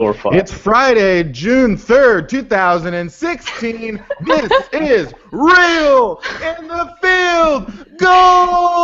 Or fun. It's Friday, June 3rd, 2016. This is Real in the Field Goals!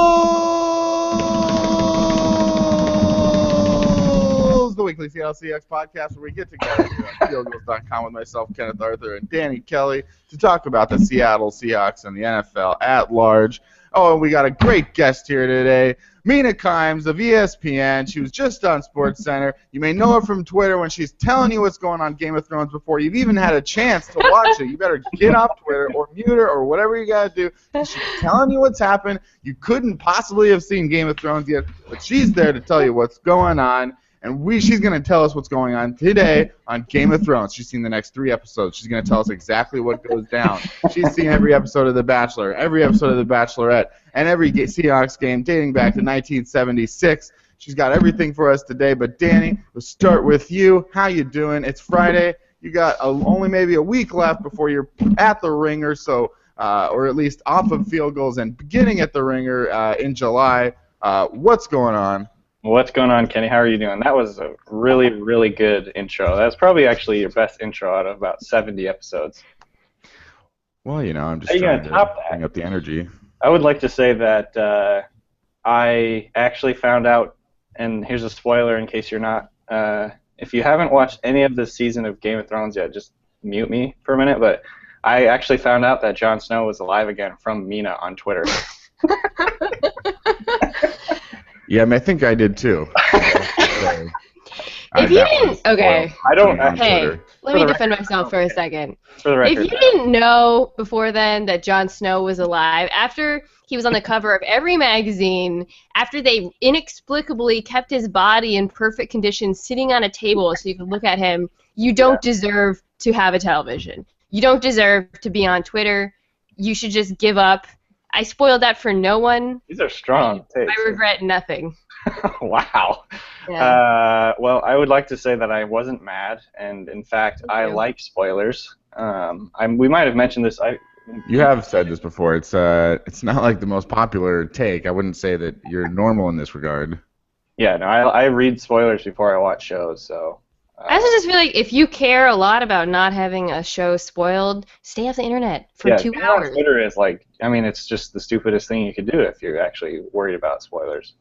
The weekly Seattle Seahawks podcast where we get together here on fieldgoals.com with myself, Kenneth Arthur, and Danny Kelly to talk about the Seattle Seahawks and the NFL at large. Oh, and we got a great guest here today, Mina of ESPN. She was just on SportsCenter. You may know her from Twitter when she's telling you what's going on Game of Thrones before you've even had a chance to watch it. You better get off Twitter or mute her or whatever you got to do. She's telling you what's happened. You couldn't possibly have seen Game of Thrones yet, but she's there to tell you what's going on. And she's going to tell us what's going on today on Game of Thrones. She's seen the next 3 episodes. She's going to tell us exactly what goes down. She's seen every episode of The Bachelor, every episode of The Bachelorette, and every Seahawks game dating back to 1976. She's got everything for us today. But, Danny, we'll start with you. How you doing? It's Friday. You got only maybe a week left before you're at the Ringer, or at least off of field goals and beginning at the Ringer in July. What's going on? What's going on, Kenny? How are you doing? That was a really, really good intro. That's probably actually your best intro out of about 70 episodes. Well, I'm just trying to bring up the energy. I would like to say that I actually found out, and here's a spoiler in case you're not, if you haven't watched any of this season of Game of Thrones yet, just mute me for a minute, but I actually found out that Jon Snow was alive again from Mina on Twitter. Yeah, I think I did too. If you didn't, okay. I don't. Hey, let me defend myself for a second. For the record, if you didn't know before then that Jon Snow was alive, after he was on the cover of every magazine, after they inexplicably kept his body in perfect condition sitting on a table so you could look at him, you don't deserve to have a television. You don't deserve to be on Twitter. You should just give up. I spoiled that for no one. These are strong takes. I regret nothing. Wow. Yeah. Well, I would like to say that I wasn't mad, and in fact, I like spoilers. We might have mentioned this. You have said this before. It's not like the most popular take. I wouldn't say that you're normal in this regard. Yeah, no, I read spoilers before I watch shows, so. I also just feel like if you care a lot about not having a show spoiled, stay off the internet for 2 hours. Twitter is it's just the stupidest thing you could do if you're actually worried about spoilers.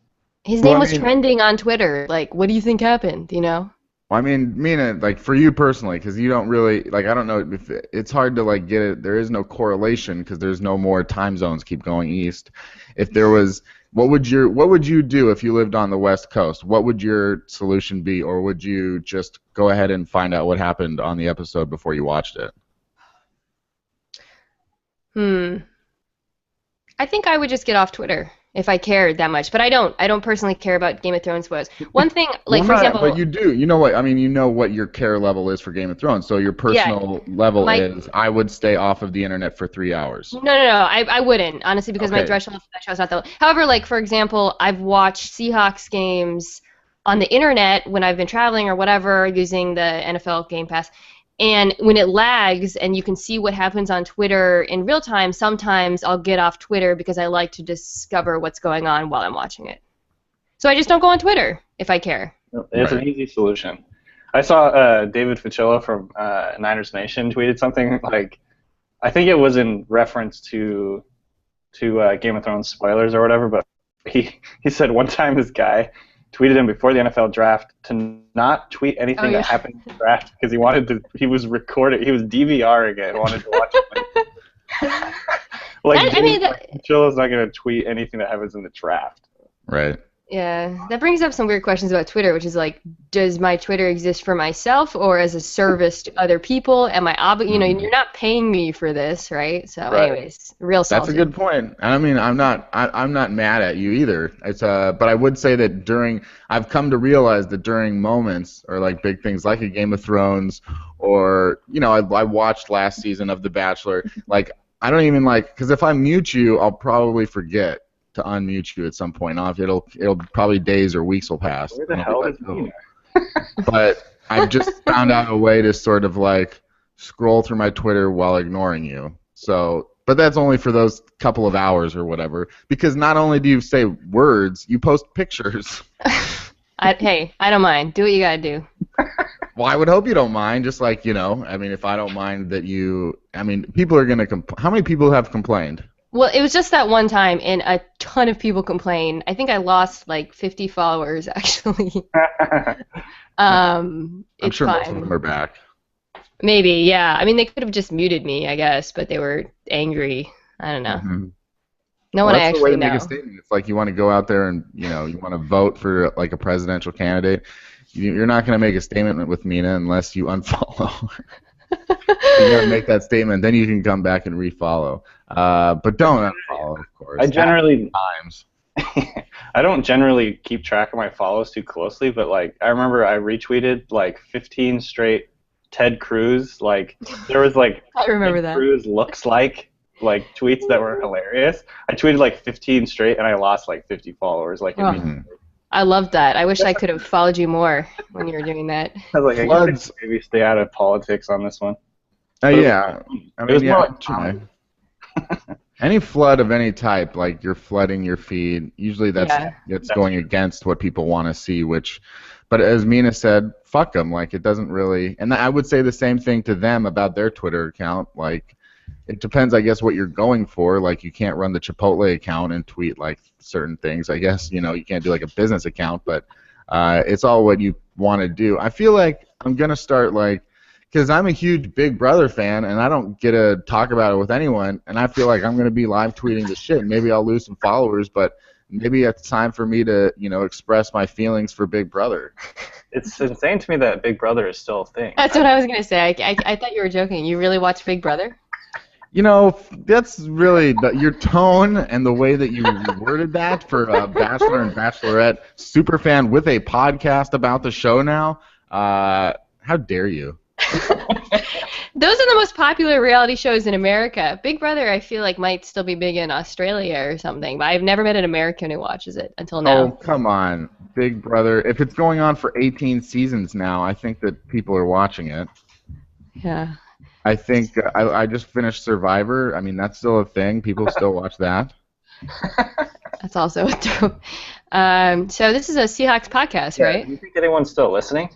His name was trending on Twitter. Like, what do you think happened, Well, I mean, Mina, for you personally, because you don't really, I don't know, if it's hard to, get it. There is no correlation because there's no more time zones keep going east. If there was... What would you do if you lived on the West Coast? What would your solution be, or would you just go ahead and find out what happened on the episode before you watched it? I think I would just get off Twitter if I cared that much, but I don't. I don't personally care about Game of Thrones spoilers. One thing, for example... But you do. You know what? I mean, you know what your care level is for Game of Thrones, so your personal level is, I would stay off of the internet for 3 hours. No. I wouldn't, honestly, because my threshold for that show is not that low. However, for example, I've watched Seahawks games on the internet when I've been traveling or whatever, using the NFL Game Pass, and when it lags and you can see what happens on Twitter in real time, sometimes I'll get off Twitter because I like to discover what's going on while I'm watching it. So I just don't go on Twitter if I care. It's an easy solution. I saw David Ficillo from Niners Nation tweeted something I think it was in reference to Game of Thrones spoilers or whatever, but he said one time this guy tweeted him before the NFL draft to not tweet anything that happened in the draft because he was DVRing it and wanted to watch it. Chilla's not going to tweet anything that happens in the draft. Right. Yeah, that brings up some weird questions about Twitter, which is does my Twitter exist for myself or as a service to other people? Am I you're not paying me for this, right? So, anyways, real salty. That's a good point. I mean, I'm not mad at you either. It's but I would say that I've come to realize that during moments or big things like a Game of Thrones or I watched last season of The Bachelor. I don't even because if I mute you, I'll probably forget to unmute you at some point. It'll probably days or weeks will pass. Where the hell is Mina? But I've just found out a way to sort of scroll through my Twitter while ignoring you. So, but that's only for those couple of hours or whatever. Because not only do you say words, you post pictures. Hey, I don't mind. Do what you gotta do. Well, I would hope you don't mind. Just like, I mean, if I don't mind that people are gonna how many people have complained? Well, it was just that one time, and a ton of people complained. I think I lost like 50 followers, actually. I'm It's sure most of fine. them are back. Maybe, yeah. I mean, they could have just muted me, I guess, but they were angry. I don't know. Mm-hmm. No Well, one I that's the way actually to make know. a statement. It's like you want to go out there and, you want to vote for like a presidential candidate. You're not going to make a statement with Mina unless you unfollow. You got to make that statement, then you can come back and refollow. But don't unfollow, of course. I generally times. I don't generally keep track of my follows too closely, but like I remember I retweeted like 15 straight Ted Cruz. Like there was like I remember Ted that. Cruz looks like tweets that were hilarious. I tweeted like 15 straight and I lost like 50 followers. Like Oh, Mm-hmm. I loved that. I wish I could have followed you more when you were doing that. I was like, I Floods. guess maybe stay out of politics on this one. Yeah. I It mean, was yeah, more like try. Any flood of any type, like you're flooding your feed, usually that's going against what people want to see, but as Mina said, fuck them. Like, it doesn't really, and I would say the same thing to them about their Twitter account. Like, it depends, I guess, what you're going for. Like, you can't run the Chipotle account and tweet, like, certain things. I guess, you can't do, like, a business account, but it's all what you want to do. I feel like I'm going to start, like, because I'm a huge Big Brother fan, and I don't get to talk about it with anyone, and I feel like I'm going to be live tweeting the shit. Maybe I'll lose some followers, but maybe it's time for me to, express my feelings for Big Brother. It's insane to me that Big Brother is still a thing. That's what I was going to say. I thought you were joking. You really watch Big Brother? That's really your tone and the way that you worded that for Bachelor and Bachelorette superfan with a podcast about the show now. How dare you? Those are the most popular reality shows in America. Big Brother, I feel like, might still be big in Australia or something, but I've never met an American who watches it until now. Oh, come on. Big Brother. If it's going on for 18 seasons now, I think that people are watching it. Yeah. I think I just finished Survivor. I mean, that's still a thing. People still watch that. That's also dope. So this is a Seahawks podcast, right? Do you think anyone's still listening?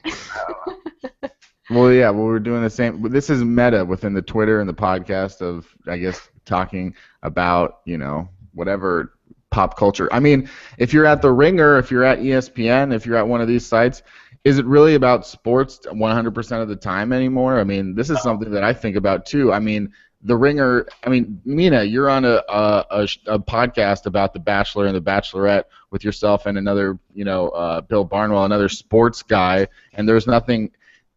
Well, yeah, we're doing the same. This is meta within the Twitter and the podcast of, I guess, talking about, whatever pop culture. I mean, if you're at The Ringer, if you're at ESPN, if you're at one of these sites, is it really about sports 100% of the time anymore? I mean, this is something that I think about, too. I mean, The Ringer, Mina, you're on a podcast about The Bachelor and The Bachelorette with yourself and another, Bill Barnwell, another sports guy, and there's nothing.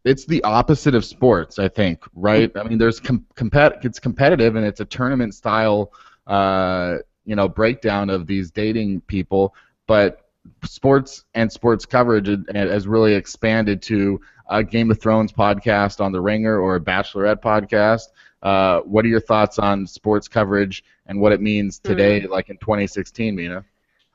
It's the opposite of sports, I think, right? I mean, there's it's competitive and it's a tournament style, breakdown of these dating people, but sports and sports coverage has really expanded to a Game of Thrones podcast on The Ringer or a Bachelorette podcast. What are your thoughts on sports coverage and what it means today, like in 2016, Mina?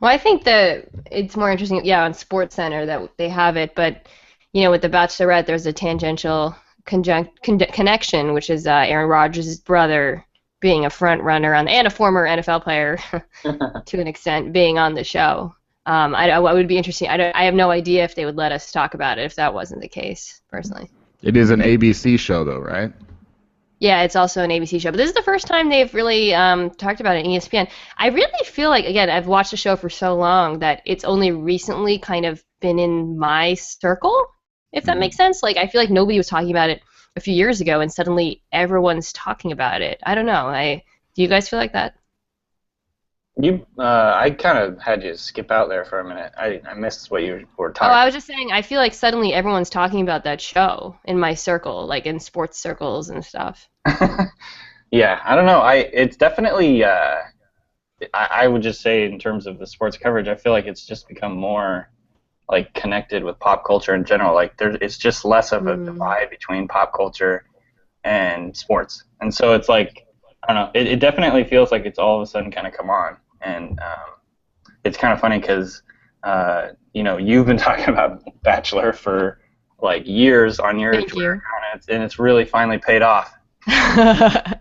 Well, I think that it's more interesting, on SportsCenter that they have it, but with The Bachelorette, there's a tangential connection, which is Aaron Rodgers' brother being a front runner and a former NFL player to an extent being on the show. I would be interesting. I have no idea if they would let us talk about it if that wasn't the case, personally. It is an ABC show, though, right? Yeah, it's also an ABC show. But this is the first time they've really talked about it on ESPN. I really feel like, again, I've watched the show for so long that it's only recently kind of been in my circle, if that makes sense. Like, I feel like nobody was talking about it a few years ago, and suddenly everyone's talking about it. I don't know. Do you guys feel like that? I kind of had you skip out there for a minute. I missed what you were talking. I was just saying, I feel like suddenly everyone's talking about that show in my circle, like in sports circles and stuff. Yeah, I don't know. It's definitely. I would just say in terms of the sports coverage, I feel like it's just become more like connected with pop culture in general. Like it's just less of a divide between pop culture and sports, and so it's like I don't know. It definitely feels like it's all of a sudden kind of come on. And it's kind of funny because, you've been talking about Bachelor for like years on your Twitter account, and it's really finally paid off. Well,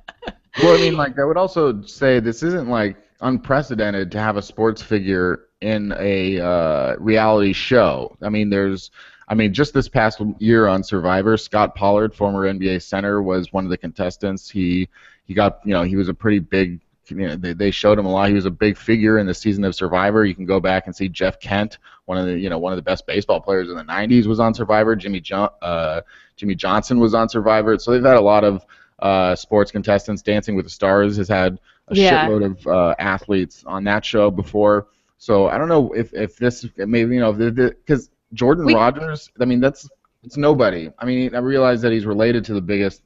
I mean, like, I would also say this isn't like unprecedented to have a sports figure in a reality show. I mean, I mean, just this past year on Survivor, Scott Pollard, former NBA center, was one of the contestants. He got, he was a pretty big, they showed him a lot. He was a big figure in the season of Survivor. You can go back and see Jeff Kent, one of the best baseball players in the 90s, was on Survivor. Jimmy Johnson was on Survivor. So they've had a lot of sports contestants. Dancing with the Stars has had a shitload of athletes on that show before. So I don't know if this maybe because Jordan Rodgers, I mean it's nobody. I mean I realize that he's related to the biggest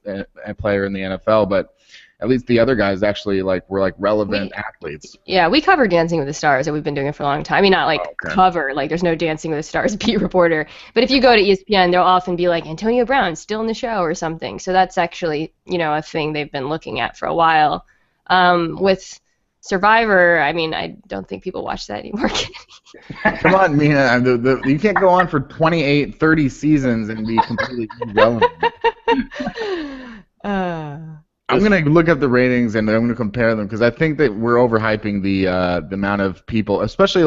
player in the NFL, but at least the other guys actually were relevant athletes. Yeah, we cover Dancing with the Stars, and we've been doing it for a long time. I mean, not cover, there's no Dancing with the Stars beat reporter. But if you go to ESPN, they'll often be like, Antonio Brown's still in the show or something. So that's actually, a thing they've been looking at for a while. With Survivor, I mean, I don't think people watch that anymore. Come on, Mina. You can't go on for 28, 30 seasons and be completely irrelevant. I'm going to look up the ratings and I'm going to compare them because I think that we're overhyping the amount of people, especially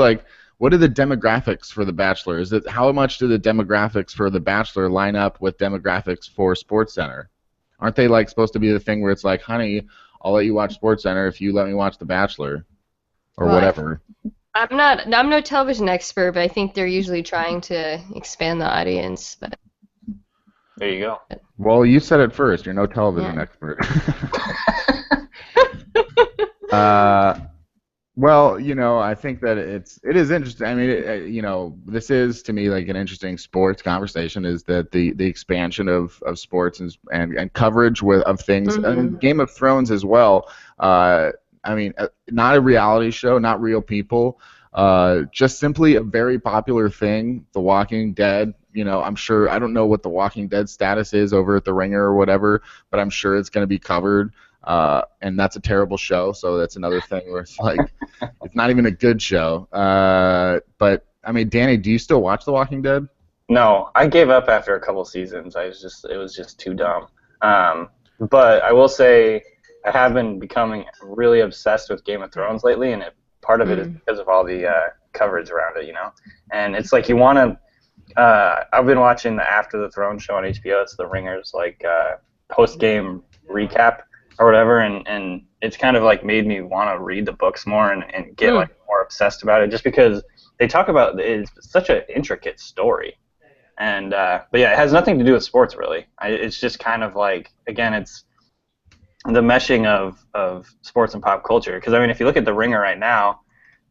what are the demographics for The Bachelor? How much do the demographics for The Bachelor line up with demographics for SportsCenter? Aren't they supposed to be the thing where it's honey, I'll let you watch SportsCenter if you let me watch The Bachelor or whatever? I'm no television expert, but I think they're usually trying to expand the audience. But there you go. Well, you said it first. You're no television expert. Well, I think that it is interesting. I mean, this is to me an interesting sports conversation. Is that the expansion of sports and coverage of things, and Game of Thrones as well. I mean, not a reality show, not real people, just simply a very popular thing. The Walking Dead. I'm sure, I don't know what The Walking Dead status is over at The Ringer or whatever, but I'm sure it's going to be covered, and that's a terrible show, so that's another thing where it's it's not even a good show. But, I mean, Danny, do you still watch The Walking Dead? No, I gave up after a couple seasons. It was just too dumb. But I will say I have been becoming really obsessed with Game of Thrones lately, and part of it is because of all the coverage around it, And it's you want to... I've been watching the After the Throne show on HBO. It's the Ringer's post-game recap or whatever, and it's kind of made me want to read the books more and get more obsessed about it, just because they talk about it's such an intricate story. And but yeah, it has nothing to do with sports really. It's just kind of again, it's the meshing of sports and pop culture. Because I mean, if you look at the Ringer right now,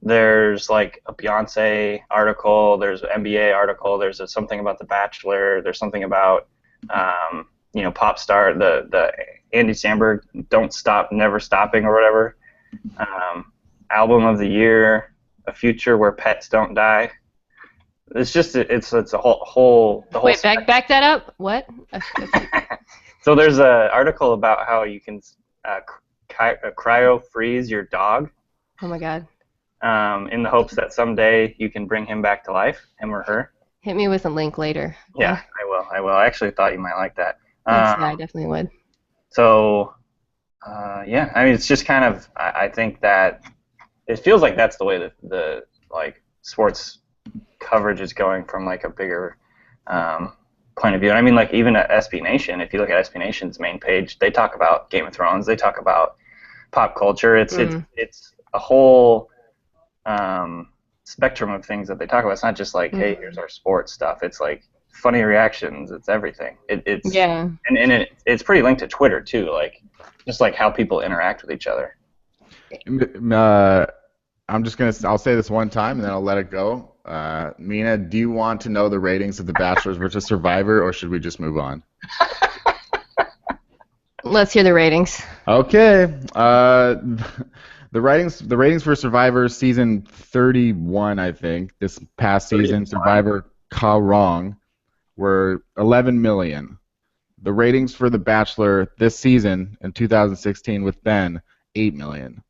there's a Beyonce article, there's an NBA article, there's something about The Bachelor, there's something about pop star, the Andy Samberg Don't Stop Never Stopping or whatever, album of the year, A Future Where Pets Don't Die. It's just it's a whole the whole. Wait, back that up. What? So there's an article about how you can cryo freeze your dog. Oh my God. In the hopes that someday you can bring him back to life, him or her. Hit me with a link later. Yeah, I will. I actually thought you might like that. Yeah, I definitely would. So, yeah, I mean, it's just kind of, I think that it feels like that's the way that the sports coverage is going from a bigger point of view. And I mean, even at SB Nation, if you look at SB Nation's main page, they talk about Game of Thrones, they talk about pop culture. It's a whole spectrum of things that they talk about. It's not just hey, here's our sports stuff. It's funny reactions. It's everything. It's and it's pretty linked to Twitter too. Just how people interact with each other. I'll say this one time and then I'll let it go. Mina, do you want to know the ratings of The Bachelor versus Survivor, or should we just move on? Let's hear the ratings. Okay. The ratings for Survivor season 31, I think, this past season, Survivor Ka Rong, were 11 million. The ratings for The Bachelor this season in 2016 with Ben, 8 million.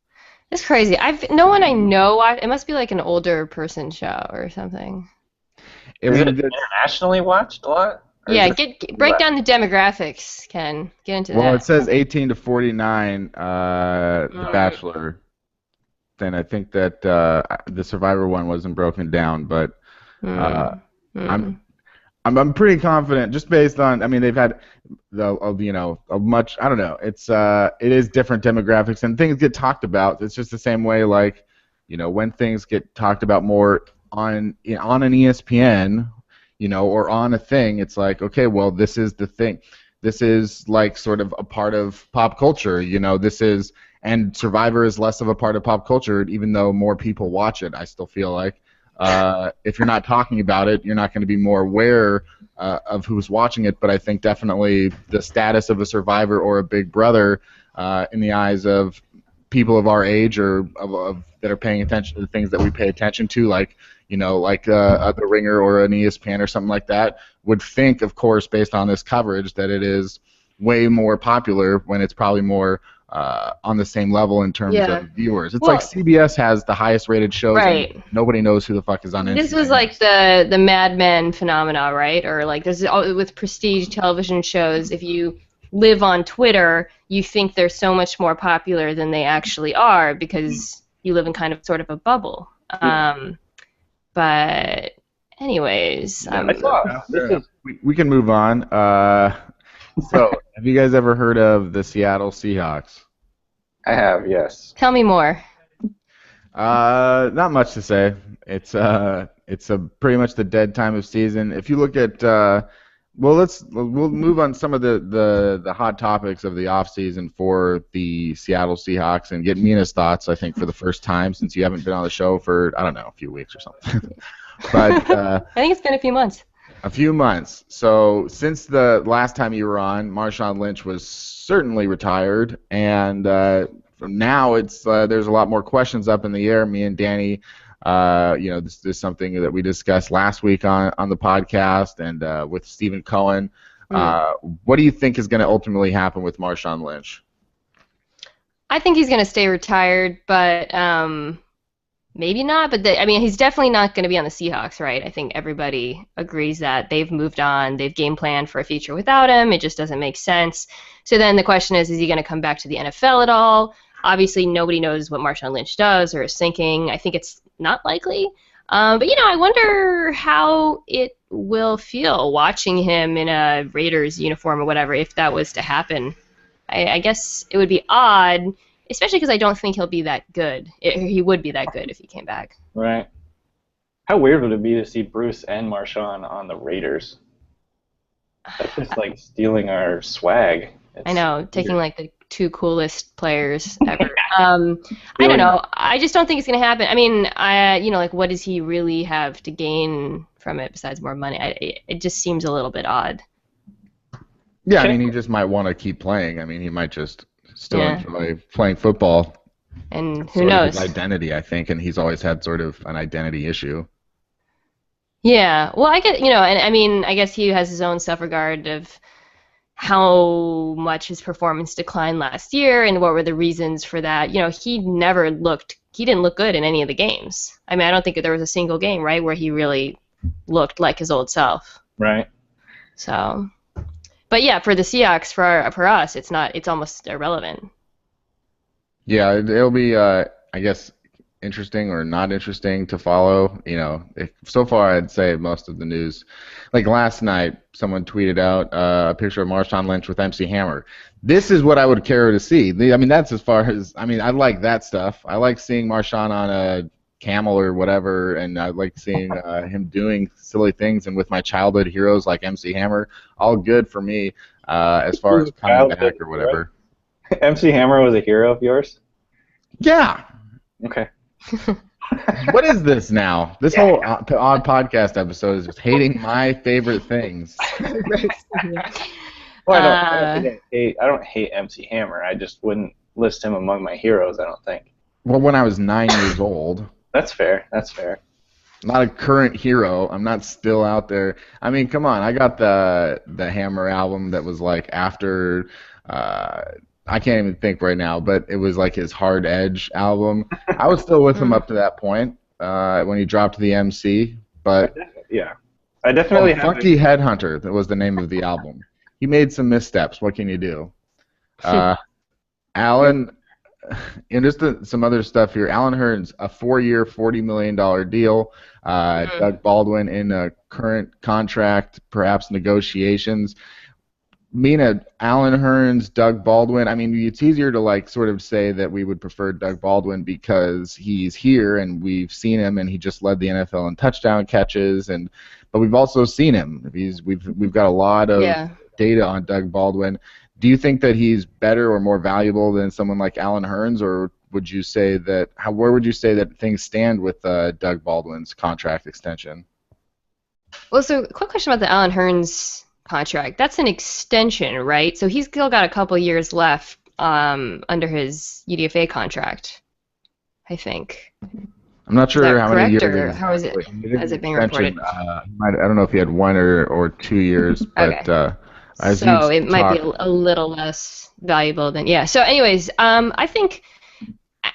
It's crazy. No one I know. It must be an older person show or something. Is it internationally watched a lot? Yeah, break down the demographics, Ken. Get into that. Well, it says 18 to 49, The Bachelor. Then I think that the Survivor one wasn't broken down, but I'm pretty confident, just based on. I mean, they've had a much. I don't know. It is different demographics and things get talked about. It's just the same way, like, when things get talked about more on an ESPN, or on a thing. It's like, okay, well, this is the thing. This is like sort of a part of pop culture. And Survivor is less of a part of pop culture, even though more people watch it. I still feel like. If you're not talking about it, you're not going to be more aware of who's watching it. But I think definitely the status of a Survivor or a Big Brother, in the eyes of people of our age or that are paying attention to the things that we pay attention to, like The Ringer or an ESPN or something like that, would think, of course, based on this coverage, that it is way more popular when it's probably more on the same level in terms of viewers. It's like CBS has the highest rated shows, right? And nobody knows who the fuck is on NCIS. This was like the Mad Men phenomena, right? Or like there's with prestige television shows, if you live on Twitter, you think they're so much more popular than they actually are because you live in kind of sort of a bubble. But anyways, we can move on. So, have you guys ever heard of the Seattle Seahawks? I have, yes. Tell me more. Not much to say. It's pretty much the dead time of season. If you look at we'll move on some of the hot topics of the off season for the Seattle Seahawks and get Mina's thoughts. I think for the first time since you haven't been on the show for, I don't know, a few weeks or something. But I think it's been a few months. A few months. So since the last time you were on, Marshawn Lynch was certainly retired, and from now there's a lot more questions up in the air. Me and Danny, this is something that we discussed last week on the podcast and with Stephen Cohen. What do you think is going to ultimately happen with Marshawn Lynch? I think he's going to stay retired, but maybe not, but he's definitely not going to be on the Seahawks, right? I think everybody agrees that they've moved on. They've game planned for a future without him. It just doesn't make sense. So then the question is he going to come back to the NFL at all? Obviously, nobody knows what Marshawn Lynch does or is thinking. I think it's not likely. But, I wonder how it will feel watching him in a Raiders uniform or whatever if that was to happen. I guess it would be odd, especially because I don't think he'll be that good. He would be that good if he came back. Right. How weird would it be to see Bruce and Marshawn on the Raiders? That's just like stealing our swag. I know, taking like the two coolest players ever. I don't know. I just don't think it's going to happen. I mean, what does he really have to gain from it besides more money? It just seems a little bit odd. Yeah, I mean, he just might want to keep playing. I mean, he might just still enjoy playing football. And who knows? His identity, I think, and he's always had sort of an identity issue. Yeah, well, I get, I guess he has his own self-regard of how much his performance declined last year and what were the reasons for that. He didn't look good in any of the games. I mean, I don't think there was a single game, right, where he really looked like his old self. Right. So, but yeah, for the Seahawks, for us, it's almost irrelevant. Yeah, it'll be, I guess, interesting or not interesting to follow. So far I'd say most of the news. Like last night, someone tweeted out a picture of Marshawn Lynch with MC Hammer. This is what I would care to see. That's as far as, I like that stuff. I like seeing Marshawn on a camel or whatever, and I like seeing him doing silly things, and with my childhood heroes like MC Hammer, all good for me as far as coming back or whatever. MC Hammer was a hero of yours? Yeah. Okay. What is this now? This whole odd podcast episode is just hating my favorite things. Well, I don't hate MC Hammer. I just wouldn't list him among my heroes, I don't think. Well, when I was 9 years old. That's fair. Not a current hero. I'm not still out there. I mean, come on. I got the Hammer album that was like after I can't even think right now, but it was like his Hard Edge album. I was still with him up to that point when he dropped the MC. But yeah, I definitely have. Funky Headhunter, that was the name of the album. He made some missteps. What can you do? Alan, And just some other stuff here. Alan Hearns, a 4-year, $40 million deal. Doug Baldwin in a current contract, perhaps negotiations. Mina, Alan Hearns, Doug Baldwin. I mean, it's easier to like sort of say that we would prefer Doug Baldwin because he's here and we've seen him and he just led the NFL in touchdown catches. But we've also seen him. We've got a lot of data on Doug Baldwin. Do you think that he's better or more valuable than someone like Alan Hearns, or would you say that where would you say that things stand with Doug Baldwin's contract extension? Well, so quick question about the Alan Hearns contract. That's an extension, right? So he's still got a couple years left under his UDFA contract, I think. I'm not sure how many years. Or how is it being reported? I don't know if he had 1 or 2 years, but so it might be a little less valuable than So, anyways, I think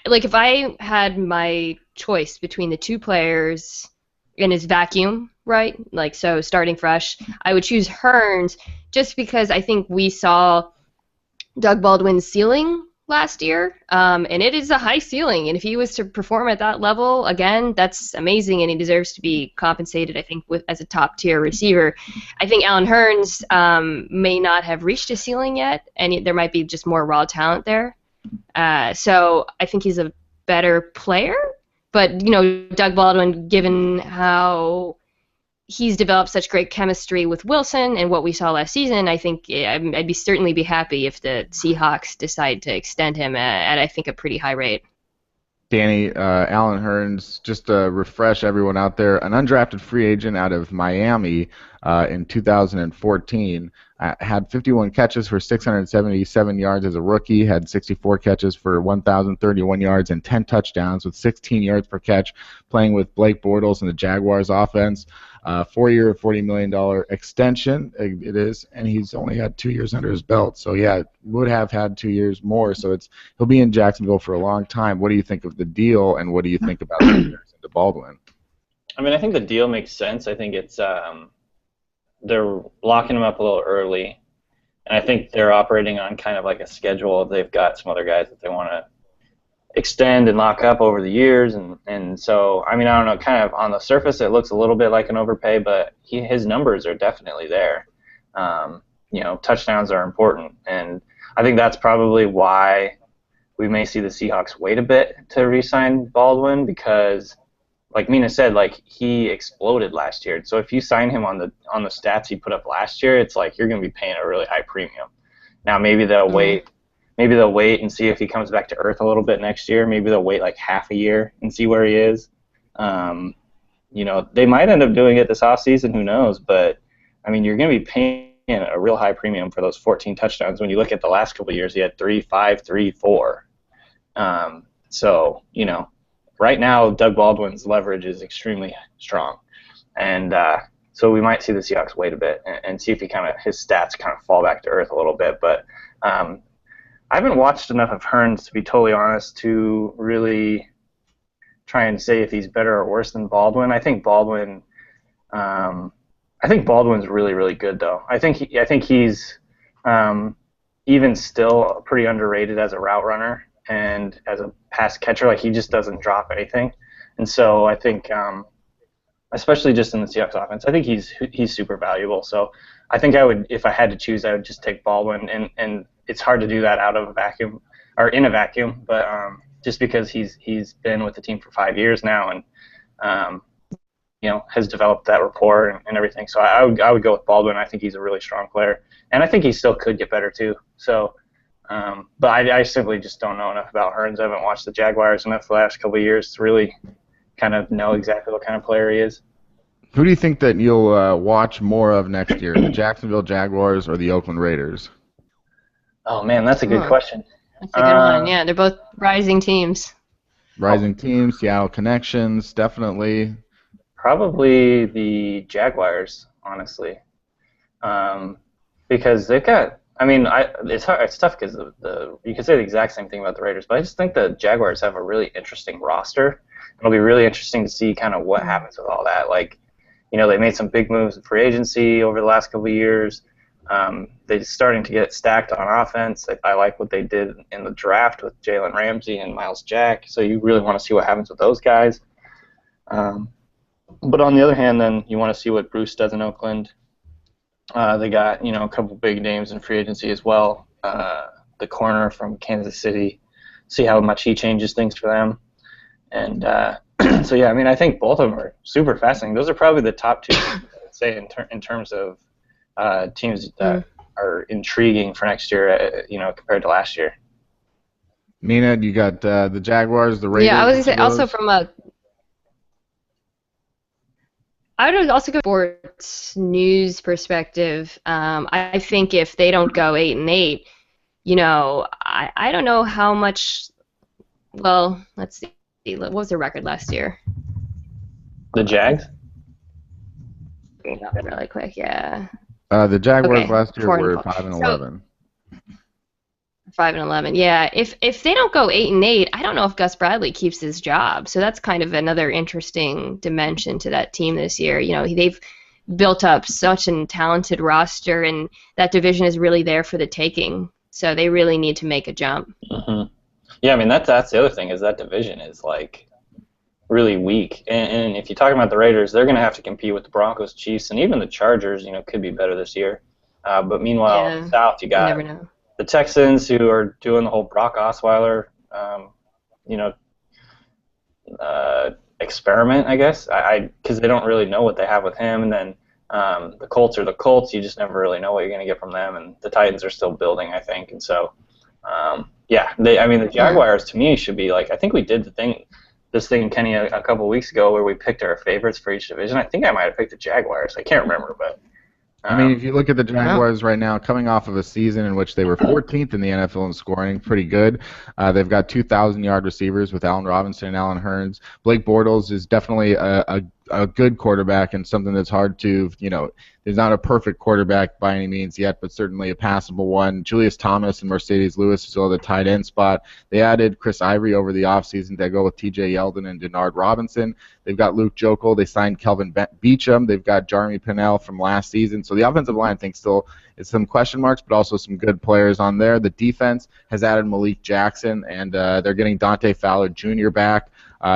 like if I had my choice between the two players in his vacuum, right? Like so, starting fresh, I would choose Hearns just because I think we saw Doug Baldwin's ceiling last year, and it is a high ceiling. And if he was to perform at that level again, that's amazing, and he deserves to be compensated, I think, as a top-tier receiver. I think Alan Hearns may not have reached a ceiling yet, and there might be just more raw talent there. So I think he's a better player. But, Doug Baldwin, given how he's developed such great chemistry with Wilson and what we saw last season, I think I'd certainly be happy if the Seahawks decide to extend him at I think, a pretty high rate. Danny, Alan Hearns, just to refresh everyone out there, an undrafted free agent out of Miami in 2014, had 51 catches for 677 yards as a rookie, had 64 catches for 1,031 yards and 10 touchdowns with 16 yards per catch, playing with Blake Bortles in the Jaguars offense. 4-year, $40 million extension, it is, and he's only had 2 years under his belt. So, yeah, would have had 2 years more. So he'll be in Jacksonville for a long time. What do you think of the deal, and what do you think about the comparison to Baldwin? I mean, I think the deal makes sense. I think it's they're locking him up a little early, and I think they're operating on kind of like a schedule. They've got some other guys that they want to extend and lock up over the years, and so I mean, I don't know, kind of on the surface it looks a little bit like an overpay, but his numbers are definitely there. Touchdowns are important, and I think that's probably why we may see the Seahawks wait a bit to re-sign Baldwin, because like Mina said, like he exploded last year. So if you sign him on the stats he put up last year, it's like you're going to be paying a really high premium. Now maybe they'll wait. Maybe they'll wait and see if he comes back to earth a little bit next year. Maybe they'll wait like half a year and see where he is. They might end up doing it this offseason. Who knows? But I mean, you're going to be paying a real high premium for those 14 touchdowns. When you look at the last couple of years, he had 3, 5, 3, 4. Right now, Doug Baldwin's leverage is extremely strong, and so we might see the Seahawks wait a bit and see if his stats kind of fall back to earth a little bit. But I haven't watched enough of Hearns, to be totally honest, to really try and say if he's better or worse than Baldwin. I think Baldwin's really, really good, though. I think he's even still pretty underrated as a route runner and as a pass catcher. Like, he just doesn't drop anything. And so I think, especially just in the Seahawks offense, I think he's super valuable. So I think if I had to choose, I would just take Baldwin. And it's hard to do that out of a vacuum or in a vacuum, but just because he's been with the team for 5 years now and has developed that rapport and everything. So I would go with Baldwin. I think he's a really strong player, and I think he still could get better too. So, but I simply just don't know enough about Hearns. I haven't watched the Jaguars enough the last couple of years to really kind of know exactly what kind of player he is. Who do you think that you'll watch more of next year, the Jacksonville Jaguars or the Oakland Raiders? Oh man, that's a good question. That's a good one. Yeah, they're both rising teams. Rising teams, Seattle connections, definitely. Probably the Jaguars, honestly, because they've got. I mean, it's hard. It's tough because you can say the exact same thing about the Raiders, but I just think the Jaguars have a really interesting roster. It'll be really interesting to see kind of what happens with all that. Like, they made some big moves in free agency over the last couple of years. They're starting to get stacked on offense. I like what they did in the draft with Jalen Ramsey and Miles Jack. So you really want to see what happens with those guys. But on the other hand, then you want to see what Bruce does in Oakland. They got a couple big names in free agency as well. The corner from Kansas City, see how much he changes things for them. And so yeah, I mean, I think both of them are super fascinating. Those are probably the top two, I would say, in terms of teams that are intriguing for next year. Compared to last year. Mina, you got the Jaguars, the Raiders. Yeah, I was gonna say also I would also go sports news perspective. I think if they don't go 8-8, I don't know how much. Well, let's see. What was their record last year? The Jags? Really quick, yeah. The Jaguars last year were 5-11. 5-11, yeah. If they don't go 8-8, I don't know if Gus Bradley keeps his job. So that's kind of another interesting dimension to that team this year. They've built up such a talented roster, and that division is really there for the taking. So they really need to make a jump. Mm-hmm. Yeah, I mean that's the other thing is that division is like really weak. And if you're talking about the Raiders, they're going to have to compete with the Broncos, Chiefs, and even the Chargers. Could be better this year. But meanwhile, in the South, you got the Texans, who are doing the whole Brock Osweiler, experiment, I guess. Because they don't really know what they have with him, and then the Colts are the Colts. You just never really know what you're going to get from them, and the Titans are still building, I think, and so. The Jaguars to me should be like, I think we did this thing, Kenny, a couple of weeks ago where we picked our favorites for each division. I think I might have picked the Jaguars. I can't remember, but. If you look at the Jaguars right now, coming off of a season in which they were 14th in the NFL in scoring, pretty good. They've got 2,000-yard receivers with Allen Robinson and Allen Hurns. Blake Bortles is definitely a good quarterback and something that's hard to, there's not a perfect quarterback by any means yet, but certainly a passable one. Julius Thomas and Mercedes Lewis is still the tight end spot. They added Chris Ivory over the offseason to go with TJ Yeldon and Denard Robinson. They've got Luke Jokel. They signed Kelvin Beachum. They've got Jeremy Pinnell from last season. So the offensive line, I think, still is some question marks, but also some good players on there. The defense has added Malik Jackson, and they're getting Dante Fowler Jr. back.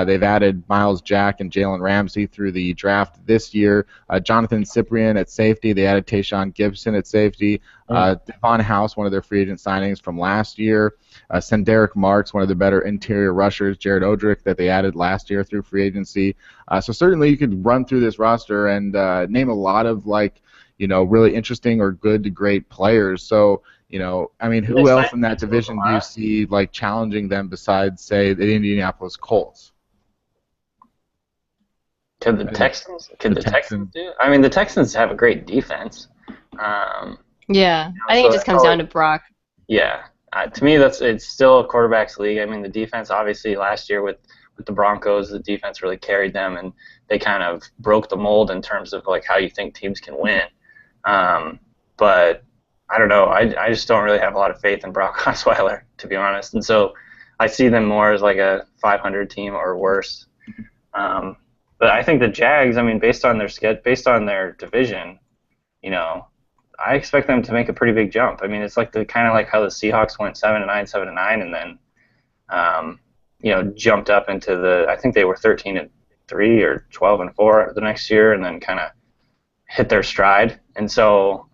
They've added Miles Jack and Jalen Ramsey through the draft this year. Jonathan Cyprien at safety. They added Tayshaun Gibson at safety. Devon House, one of their free agent signings from last year. Senderick Marks, one of the better interior rushers. Jared Odrick, that they added last year through free agency. So certainly you could run through this roster and name a lot of really interesting or good to great players. So. Who else in that division do you see challenging them besides, say, the Indianapolis Colts? Could the Texans do it? I mean, the Texans have a great defense. I think it just comes down to Brock. Yeah. To me, it's still a quarterback's league. I mean, the defense, obviously, last year with the Broncos, the defense really carried them, and they kind of broke the mold in terms of how you think teams can win. But I don't know. I just don't really have a lot of faith in Brock Osweiler, to be honest. And so I see them more as like a 500 team or worse. But I think the Jags, based on their division, I expect them to make a pretty big jump. It's like kind of like how the Seahawks went 7-9, 7-9, and then jumped up into I think they were 13-3 or 12-4 the next year, and then kind of hit their stride. And so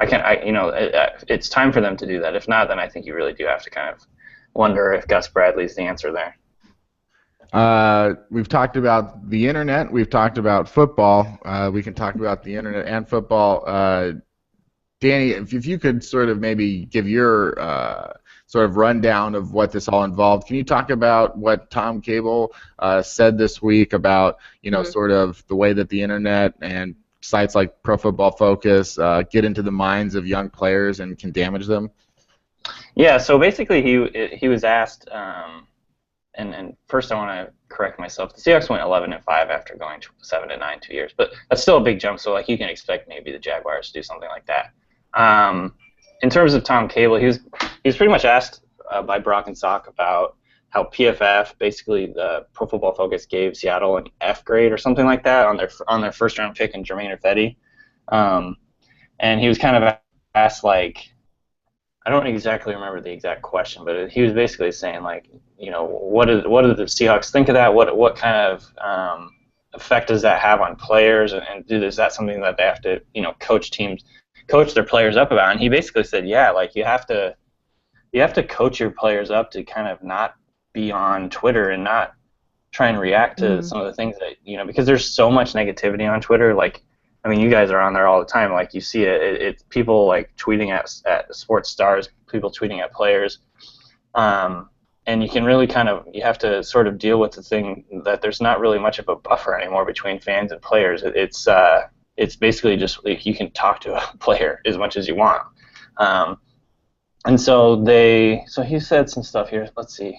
it's time for them to do that. If not, then I think you really do have to kind of wonder if Gus Bradley's the answer there. We've talked about the internet. We've talked about football. We can talk about the internet and football. Danny, if you could sort of maybe give your sort of rundown of what this all involved, can you talk about what Tom Cable said this week about sort of the way that the internet and sites like Pro Football Focus get into the minds of young players and can damage them? Yeah, so basically he was asked, and first I want to correct myself. The Seahawks went 11-5 after going 7-9 2 years, but that's still a big jump. So you can expect maybe the Jaguars to do something like that. In terms of Tom Cable, he was pretty much asked by Brock and Sock about how PFF, basically the Pro Football Focus, gave Seattle an F grade or something like that on their first round pick in Jermaine Ifedi. and he was kind of asked like, I don't exactly remember the exact question, but he was basically saying like, what do the Seahawks think of that? What kind of effect does that have on players, and is that something that they have to coach their players up about? And he basically said, yeah, like you have to coach your players up to kind of not be on Twitter and not try and react to some of the things that because there's so much negativity on Twitter. Like, I mean, you guys are on there all the time. Like, you see it. It's people like tweeting at sports stars, people tweeting at players, and you can really you have to sort of deal with the thing that there's not really much of a buffer anymore between fans and players. It's basically just like you can talk to a player as much as you want. And so he said some stuff here. Let's see.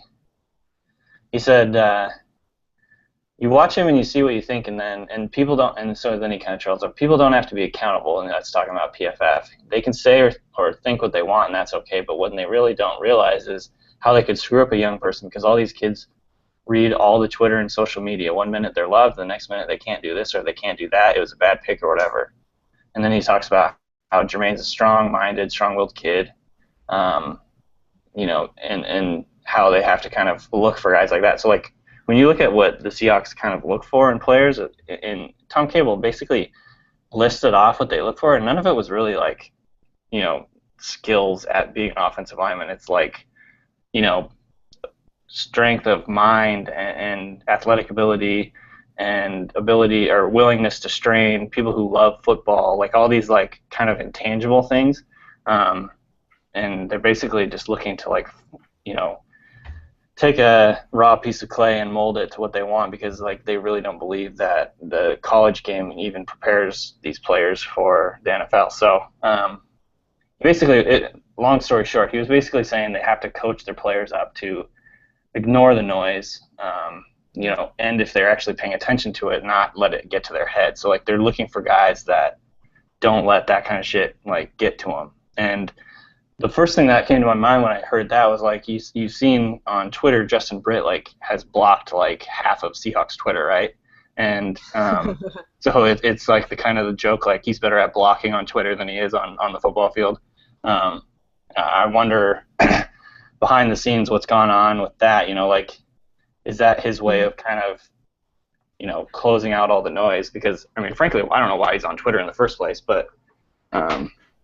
He said, you watch him and you see what you think, and people don't. And so then he kind of trails up. People don't have to be accountable, and that's talking about PFF. They can say or think what they want, and that's okay. But what they really don't realize is how they could screw up a young person, because all these kids read all the Twitter and social media. One minute they're loved, the next minute they can't do this or they can't do that. It was a bad pick or whatever. And then he talks about how Jermaine's a strong-minded, strong-willed kid. And how they have to kind of look for guys like that. So, like, when you look at what the Seahawks kind of look for in players, and Tom Cable basically listed off what they look for, and none of it was really, like, skills at being an offensive lineman. It's like, strength of mind and athletic ability and ability or willingness to strain, people who love football, like all these, like, kind of intangible things. And they're basically just looking to, like, take a raw piece of clay and mold it to what they want, because, like, they really don't believe that the college game even prepares these players for the NFL. So basically, long story short, he was basically saying they have to coach their players up to ignore the noise, and if they're actually paying attention to it, not let it get to their head. So, like, they're looking for guys that don't let that kind of shit, like, get to them. And the first thing that came to my mind when I heard that was, like, you've seen on Twitter, Justin Britt, like, has blocked, like, half of Seahawks Twitter, right? And so it's like the kind of the joke, like, he's better at blocking on Twitter than he is on the football field. I wonder behind the scenes what's gone on with that, like, is that his way of kind of, closing out all the noise? Because, I mean, frankly, I don't know why he's on Twitter in the first place, but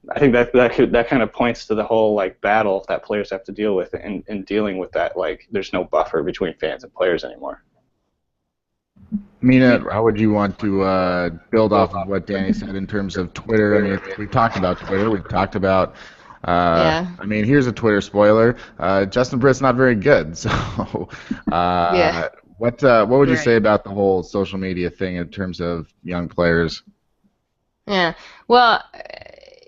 I think that kind of points to the whole, like, battle that players have to deal with in dealing with that. Like, there's no buffer between fans and players anymore. Mina, how would you want to build off of what Danny said in terms of Twitter? I mean, we've talked about Twitter. We've talked about, I mean, here's a Twitter spoiler. Justin Britt's not very good. So what would you say about the whole social media thing in terms of young players? Yeah, well,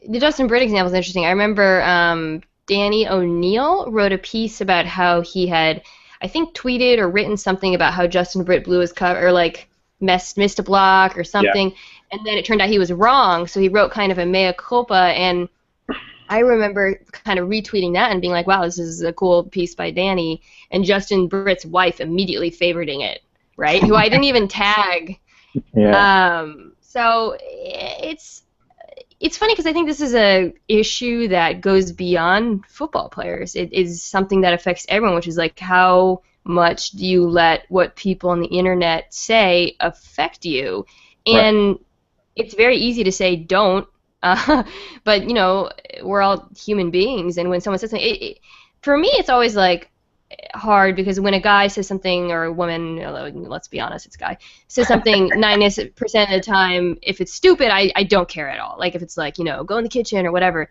the Justin Britt example is interesting. I remember Danny O'Neill wrote a piece about how he had, I think, tweeted or written something about how Justin Britt blew his cover, or, like, missed a block or something, and then it turned out he was wrong, so he wrote kind of a mea culpa, and I remember kind of retweeting that and being like, wow, this is a cool piece by Danny, and Justin Britt's wife immediately favoriting it, right, who I didn't even tag. So it's funny because I think this is a issue that goes beyond football players. It is something that affects everyone, which is, like, how much do you let what people on the internet say affect you? And it's very easy to say don't, but, we're all human beings, and when someone says something, for me it's always, like, hard, because when a guy says something, or a woman, let's be honest, it's a guy, says something 90% of the time, if it's stupid, I don't care at all. Like, if it's like, go in the kitchen or whatever.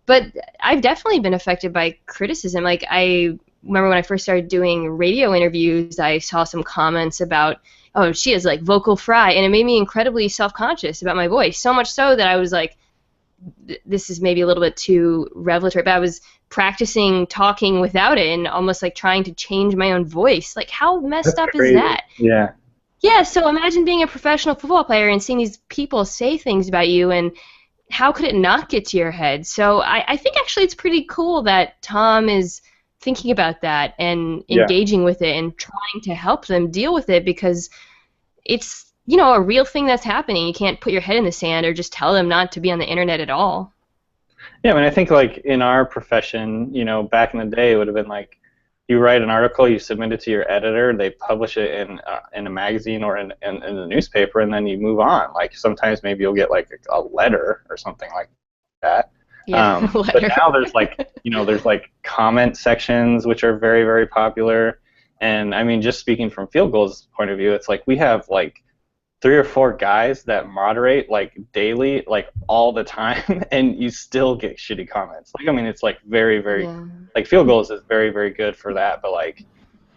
But I've definitely been affected by criticism. Like, I remember when I first started doing radio interviews, I saw some comments about, oh, she has, like, vocal fry, and it made me incredibly self-conscious about my voice, so much so that I was like, this is maybe a little bit too revelatory, but I was practicing talking without it and almost, like, trying to change my own voice. Like, how messed up is that? Yeah, so imagine being a professional football player and seeing these people say things about you, and how could it not get to your head? So I think actually it's pretty cool that Tom is thinking about that and engaging with it and trying to help them deal with it, because it's a real thing that's happening. You can't put your head in the sand or just tell them not to be on the internet at all. Yeah, I mean, I think like in our profession, back in the day, it would have been like you write an article, you submit it to your editor, they publish it in a magazine or in the newspaper, and then you move on. Like sometimes maybe you'll get like a letter or something like that. Yeah, But letter. now there's like there's like comment sections which are very, very popular. And I mean, just speaking from field goals point of view, it's like we have like 3 or 4 guys that moderate like daily, like all the time, and you still get shitty comments. Like I mean, it's like very, very Yeah. like field goals is very, very good for that, but like,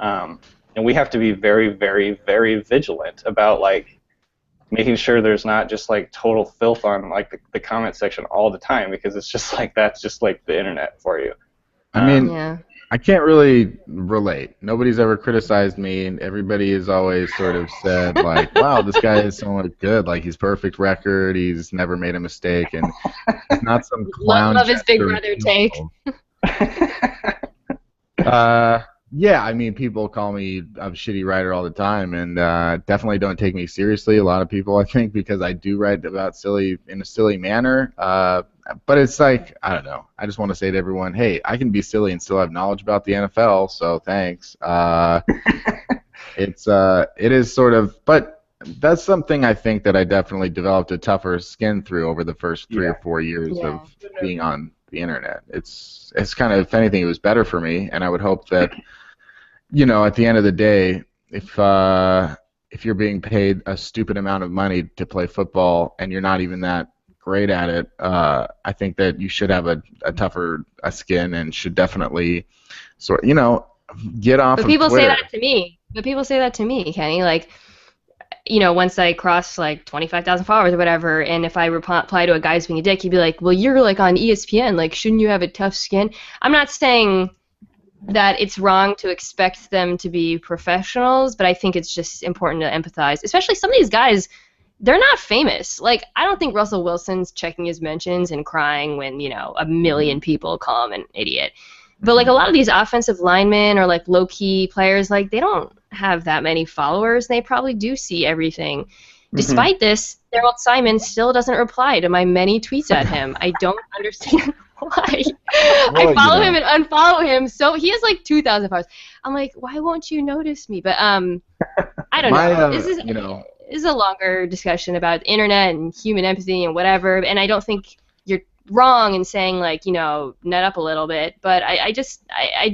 and we have to be very, very, very vigilant about like making sure there's not just like total filth on like the comment section all the time, because it's just like that's just like the internet for you. I mean, Yeah. I can't really relate. Nobody's ever criticized me, and everybody has always sort of said, like, wow, this guy is somewhat good. Like, he's perfect record. He's never made a mistake, and he's not some clown. Love his Big jester Brother in take. Yeah, I mean, people call me a shitty writer all the time, and definitely don't take me seriously. A lot of people, I think, because I do write about silly in a silly manner. But it's like, I don't know. I just want to say to everyone, hey, I can be silly and still have knowledge about the NFL, so thanks. It is sort of, but that's something I think that I definitely developed a tougher skin through over the first 3 or 4 years of being on the internet. It's kind of, if anything, it was better for me, and I would hope that, at the end of the day, if you're being paid a stupid amount of money to play football and you're not even that great at it, I think that you should have a tougher skin and should definitely get off But of people Twitter. say that to me. But people say that to me, Kenny. Like, once I cross like 25,000 followers or whatever, and if I reply to a guy who's being a dick, he'd be like, well, you're like on ESPN. Like, shouldn't you have a tough skin? I'm not saying that it's wrong to expect them to be professionals, but I think it's just important to empathize. Especially some of these guys, they're not famous. Like, I don't think Russell Wilson's checking his mentions and crying when, a million people call him an idiot. But, like, a lot of these offensive linemen or, like, low-key players, like, they don't have that many followers. They probably do see everything. Despite this, Daryl Simon still doesn't reply to my many tweets at him. I don't understand why. I follow him and unfollow him. So he has, like, 2,000 followers. I'm like, why won't you notice me? But, I don't know. This is a longer discussion about the internet and human empathy and whatever, and I don't think you're wrong in saying, like, nut up a little bit, but I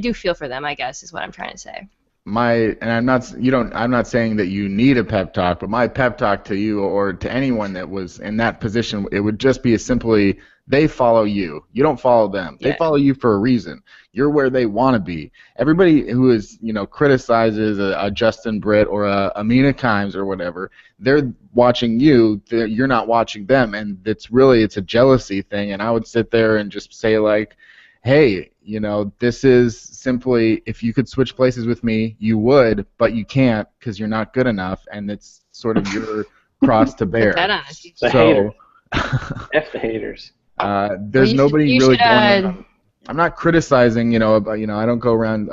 do feel for them, I guess, is what I'm trying to say. I'm not saying that you need a pep talk, but my pep talk to you or to anyone that was in that position, it would just be simply, they follow you. You don't follow them. They follow you for a reason. You're where they want to be. Everybody who is, criticizes a Justin Britt or a Mina Kimes or whatever, they're watching you. You're not watching them, and it's a jealousy thing. And I would sit there and just say, like, hey, this is simply, if you could switch places with me, you would, but you can't because you're not good enough, and it's sort of your cross to bear. The haters. F the haters. There's nobody really going on. I'm not criticizing, I don't go around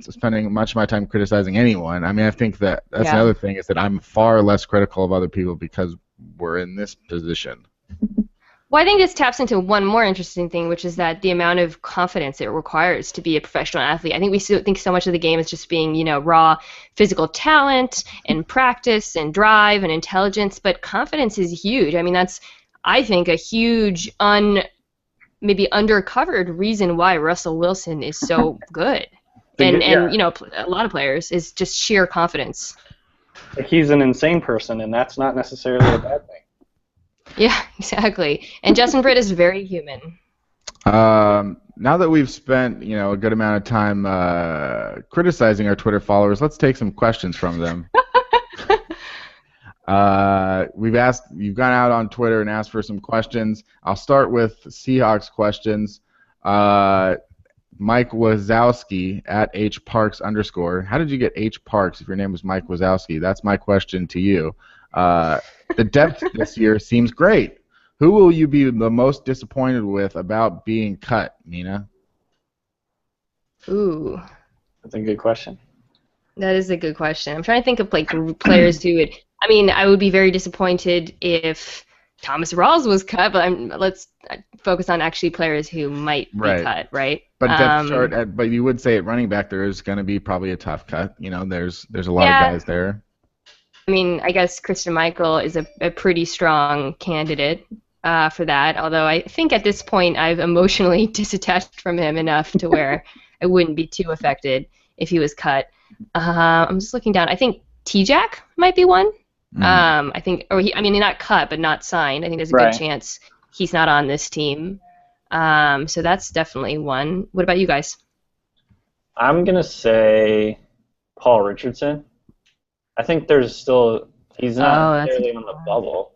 spending much of my time criticizing anyone. I mean, I think that's another thing, is that I'm far less critical of other people because we're in this position. Well, I think this taps into one more interesting thing, which is that the amount of confidence it requires to be a professional athlete. I think we think so much of the game as just being, raw physical talent and practice and drive and intelligence, but confidence is huge. I mean, that's, I think, a huge maybe undercovered reason why Russell Wilson is so good. And a lot of players is just sheer confidence. Like, he's an insane person, and that's not necessarily a bad thing. Yeah, exactly. And Justin Britt is very human. Now that we've spent, a good amount of time criticizing our Twitter followers, let's take some questions from them. You've gone out on Twitter and asked for some questions. I'll start with Seahawks questions. Mike Wazowski at @hparks_. How did you get H Parks if your name was Mike Wazowski? That's my question to you. The depth this year seems great. Who will you be the most disappointed with about being cut, Mina? Ooh. That's a good question. That is a good question. I'm trying to think of, like, players who would... I mean, I would be very disappointed if Thomas Rawls was cut, but let's focus on actually players who might be Right. cut, right? But depth chart, but you would say at running back there is going to be probably a tough cut. There's a lot of Yeah. guys there. I mean, I guess Christian Michael is a pretty strong candidate for that. Although I think at this point I've emotionally disattached from him enough to where I wouldn't be too affected if he was cut. I'm just looking down. I think T-Jack might be one. I think, not cut, but not signed. I think there's a good chance he's not on this team. So that's definitely one. What about you guys? I'm gonna say Paul Richardson. I think there's still he's not necessarily on the bubble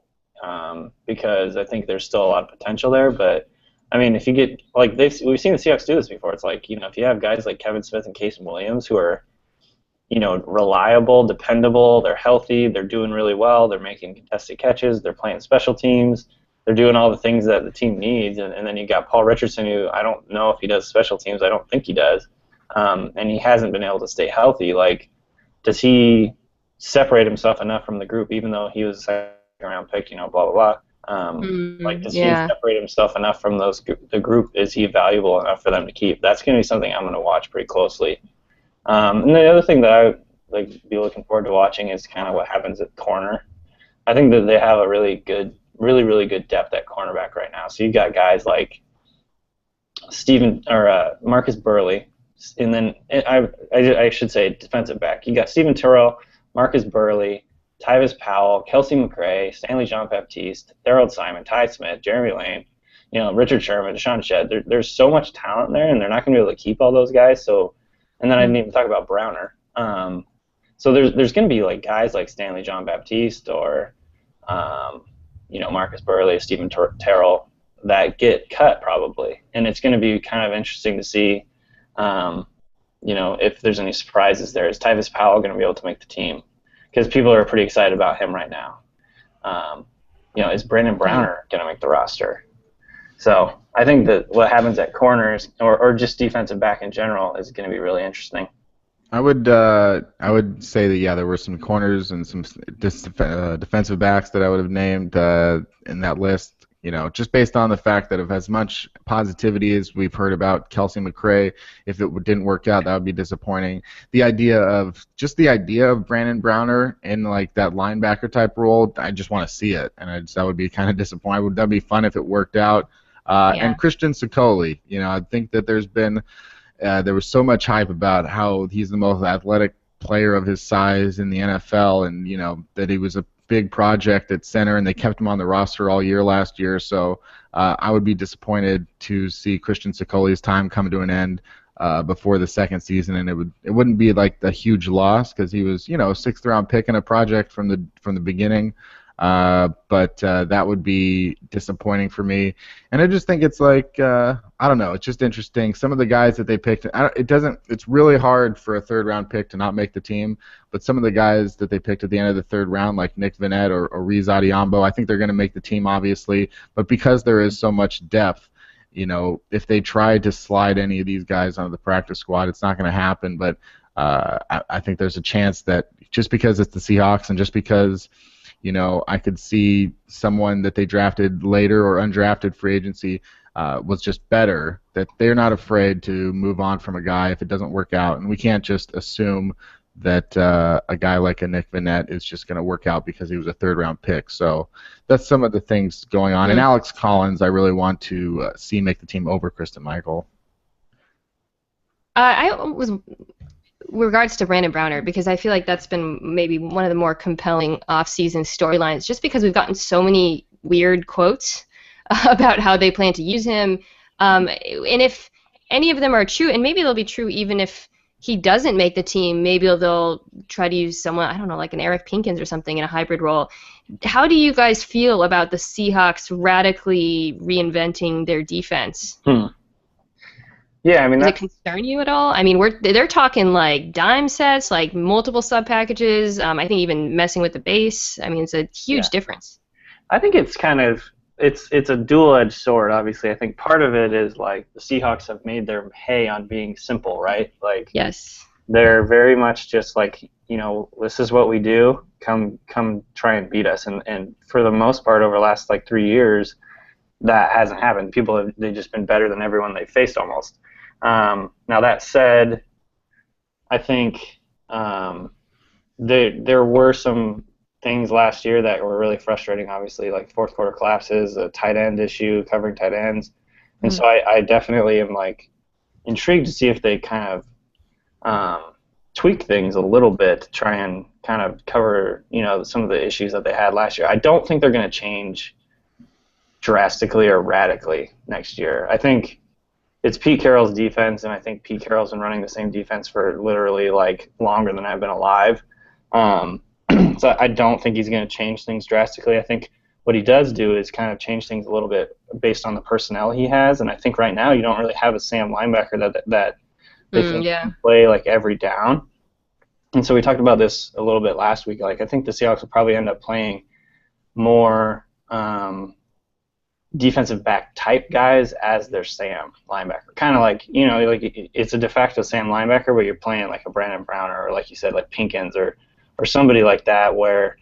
because I think there's still a lot of potential there. But I mean, if you get we've seen the Seahawks do this before. It's like if you have guys like Kevin Smith and Casey Williams who are reliable, dependable, they're healthy, they're doing really well, they're making contested catches, they're playing special teams, they're doing all the things that the team needs, and then you got Paul Richardson, who I don't know if he does special teams, I don't think he does, and he hasn't been able to stay healthy. Like, does he separate himself enough from the group, even though he was a second-round pick, blah, blah, blah. Does he separate himself enough from the group? Is he valuable enough for them to keep? That's going to be something I'm going to watch pretty closely. And the other thing that I would be looking forward to watching is kind of what happens at corner. I think that they have a really really good depth at cornerback right now. So you got guys like Marcus Burley, and then I should say defensive back. You got Stephen Terrell, Marcus Burley, Tyvis Powell, Kelsey McRae, Stanley Jean-Baptiste, Harold Simon, Ty Smith, Jeremy Lane, Richard Sherman, Deshaun Shedd. There's so much talent there, and they're not going to be able to keep all those guys. So. And then I didn't even talk about Browner. So there's going to be guys like Stanley Jean-Baptiste or Marcus Burley, Stephen Terrell that get cut probably, and it's going to be kind of interesting to see if there's any surprises there. Is Tyvis Powell going to be able to make the team? Because people are pretty excited about him right now. Is Brandon Browner going to make the roster? So I think that what happens at corners or just defensive back in general is going to be really interesting. I would say that there were some corners and some defensive backs that I would have named in that list. Just based on the fact that of as much positivity as we've heard about Kelsey McRae, if it didn't work out, that would be disappointing. The idea of Brandon Browner in that linebacker type role, I just want to see it, and that would be kind of disappointing. That'd be fun if it worked out. And Christian Sicoli, I think that there was so much hype about how he's the most athletic player of his size in the NFL, and that he was a big project at center, and they kept him on the roster all year last year. So I would be disappointed to see Christian Sicoli's time come to an end before the second season, and it wouldn't be a huge loss because he was a sixth-round pick in a project from the beginning. But that would be disappointing for me, and I just think it's I don't know. It's just interesting. Some of the guys that they picked, it's really hard for a third-round pick to not make the team. But some of the guys that they picked at the end of the third round, like Nick Vannett or Reese Adiambo, I think they're going to make the team, obviously. But because there is so much depth, if they tried to slide any of these guys onto the practice squad, it's not going to happen. But I think there's a chance that just because it's the Seahawks and just because I could see someone that they drafted later or undrafted free agency was just better, that they're not afraid to move on from a guy if it doesn't work out. And we can't just assume that a guy like a Nick Vannett is just going to work out because he was a third-round pick. So that's some of the things going on. And Alex Collins, I really want to see make the team over Christian Michael. With regards to Brandon Browner, because I feel like that's been maybe one of the more compelling off-season storylines, just because we've gotten so many weird quotes about how they plan to use him. And if any of them are true, and maybe they'll be true even if he doesn't make the team, maybe they'll try to use someone, I don't know, like an Eric Pinkins or something in a hybrid role. How do you guys feel about the Seahawks radically reinventing their defense? Yeah, I mean, does it concern you at all? I mean, they're talking dime sets, multiple sub packages. I think even messing with the base. I mean, it's a huge difference. I think it's kind of it's a dual-edged sword. Obviously, I think part of it is the Seahawks have made their hay on being simple, right? Yes. They're very much just this is what we do. Come try and beat us. And for the most part, over the last like 3 years, that hasn't happened. They've just been better than everyone they faced almost. Now that said, I think there were some things last year that were really frustrating. Obviously, like fourth quarter collapses, a tight end issue, covering tight ends, and so I definitely am like intrigued to see if they kind of tweak things a little bit to try and kind of cover some of the issues that they had last year. I don't think they're going to change drastically or radically next year. I think it's Pete Carroll's defense, and I think Pete Carroll's been running the same defense for literally like longer than I've been alive. So I don't think he's going to change things drastically. I think what he does do is kind of change things a little bit based on the personnel he has, and I think right now you don't really have a Sam linebacker that they think can play like every down. And so we talked about this a little bit last week. Like I think the Seahawks will probably end up playing more defensive back type guys as their Sam linebacker. Kind of like, like it's a de facto Sam linebacker, but you're playing like a Brandon Brown or like you said, like Pinkins or somebody like that where,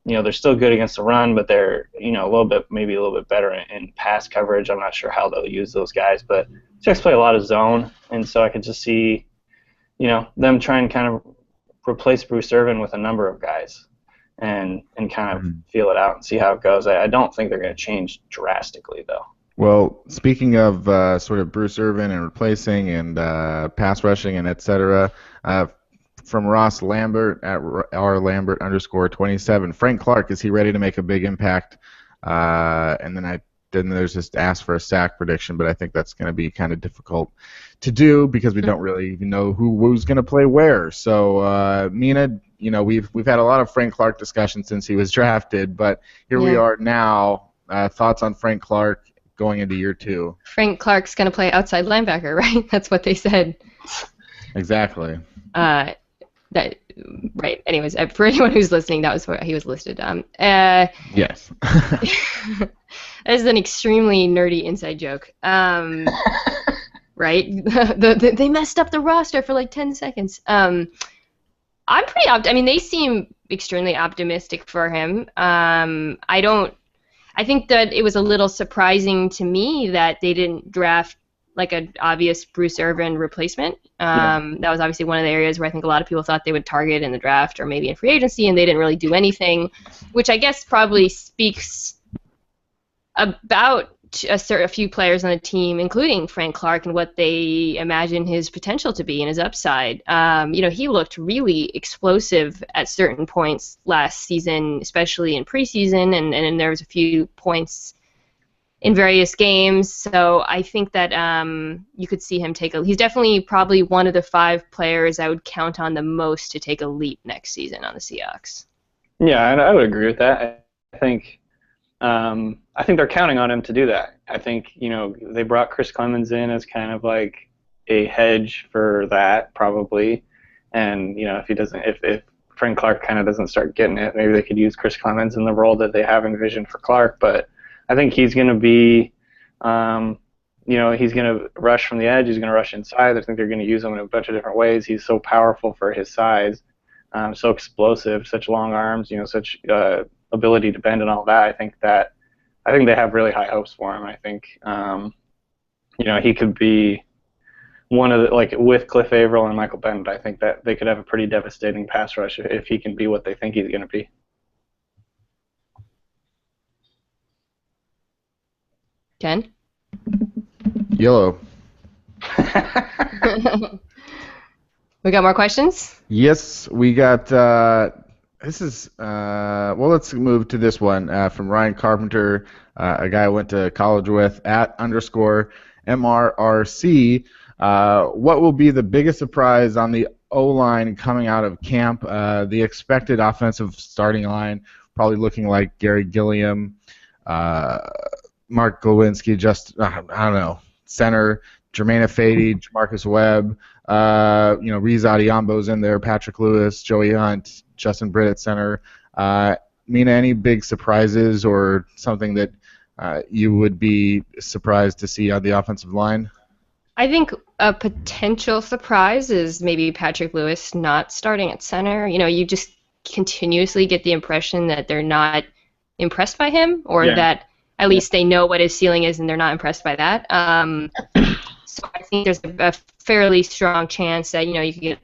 they're still good against the run, but they're, maybe a little bit better in pass coverage. I'm not sure how they'll use those guys, but Seahawks play a lot of zone, and so I could just see, them trying to kind of replace Bruce Irvin with a number of guys. And kind of feel it out and see how it goes. I don't think they're going to change drastically, though. Well, speaking of sort of Bruce Irvin and replacing and pass rushing and et cetera, from Ross Lambert at rlambert_27, Frank Clark, is he ready to make a big impact? And then there's just asked for a sack prediction, but I think that's going to be kind of difficult to do because we don't really even know who's going to play where. So, Mina, we've had a lot of Frank Clark discussion since he was drafted, but here we are now. Thoughts on Frank Clark going into year 2? Frank Clark's going to play outside linebacker, right? That's what they said. Exactly. Right. Anyways, for anyone who's listening, that was where he was listed. Yes. That is an extremely nerdy inside joke. Right? They messed up the roster for like 10 seconds. I'm pretty they seem extremely optimistic for him. I think that it was a little surprising to me that they didn't draft like an obvious Bruce Irvin replacement. That was obviously one of the areas where I think a lot of people thought they would target in the draft or maybe in free agency, and they didn't really do anything, which I guess probably speaks about a few players on the team, including Frank Clark, and what they imagine his potential to be and his upside. He looked really explosive at certain points last season, especially in preseason, and there was a few points in various games. So I think that you could see him he's definitely probably one of the 5 players I would count on the most to take a leap next season on the Seahawks. Yeah, and I would agree with that. I think they're counting on him to do that. I think, they brought Chris Clemens in as kind of like a hedge for that, probably. And, if Frank Clark kind of doesn't start getting it, maybe they could use Chris Clemens in the role that they have envisioned for Clark. But I think he's going to be, he's going to rush from the edge. He's going to rush inside. I think they're going to use him in a bunch of different ways. He's so powerful for his size, so explosive, such long arms, such ability to bend and all that. I think they have really high hopes for him. I think, he could be one of the, with Cliff Averill and Michael Bennett, I think that they could have a pretty devastating pass rush if he can be what they think he's going to be. Ken? Yellow. We got more questions? Yes, we got. This is. Let's move to this one from Ryan Carpenter, a guy I went to college with at _MRRC. What will be the biggest surprise on the O-line coming out of camp? The expected offensive starting line probably looking like Gary Gilliam, Mark Glowinski, center, Jermaine Ifedi, Jamarcus Webb, Reese Adiambo's in there, Patrick Lewis, Joey Hunt, Justin Britt at center. Mina, any big surprises or something that you would be surprised to see on the offensive line? I think a potential surprise is maybe Patrick Lewis not starting at center. You just continuously get the impression that they're not impressed by him, or Yeah. that at least they know what his ceiling is and they're not impressed by that. So I think there's a fairly strong chance that you could get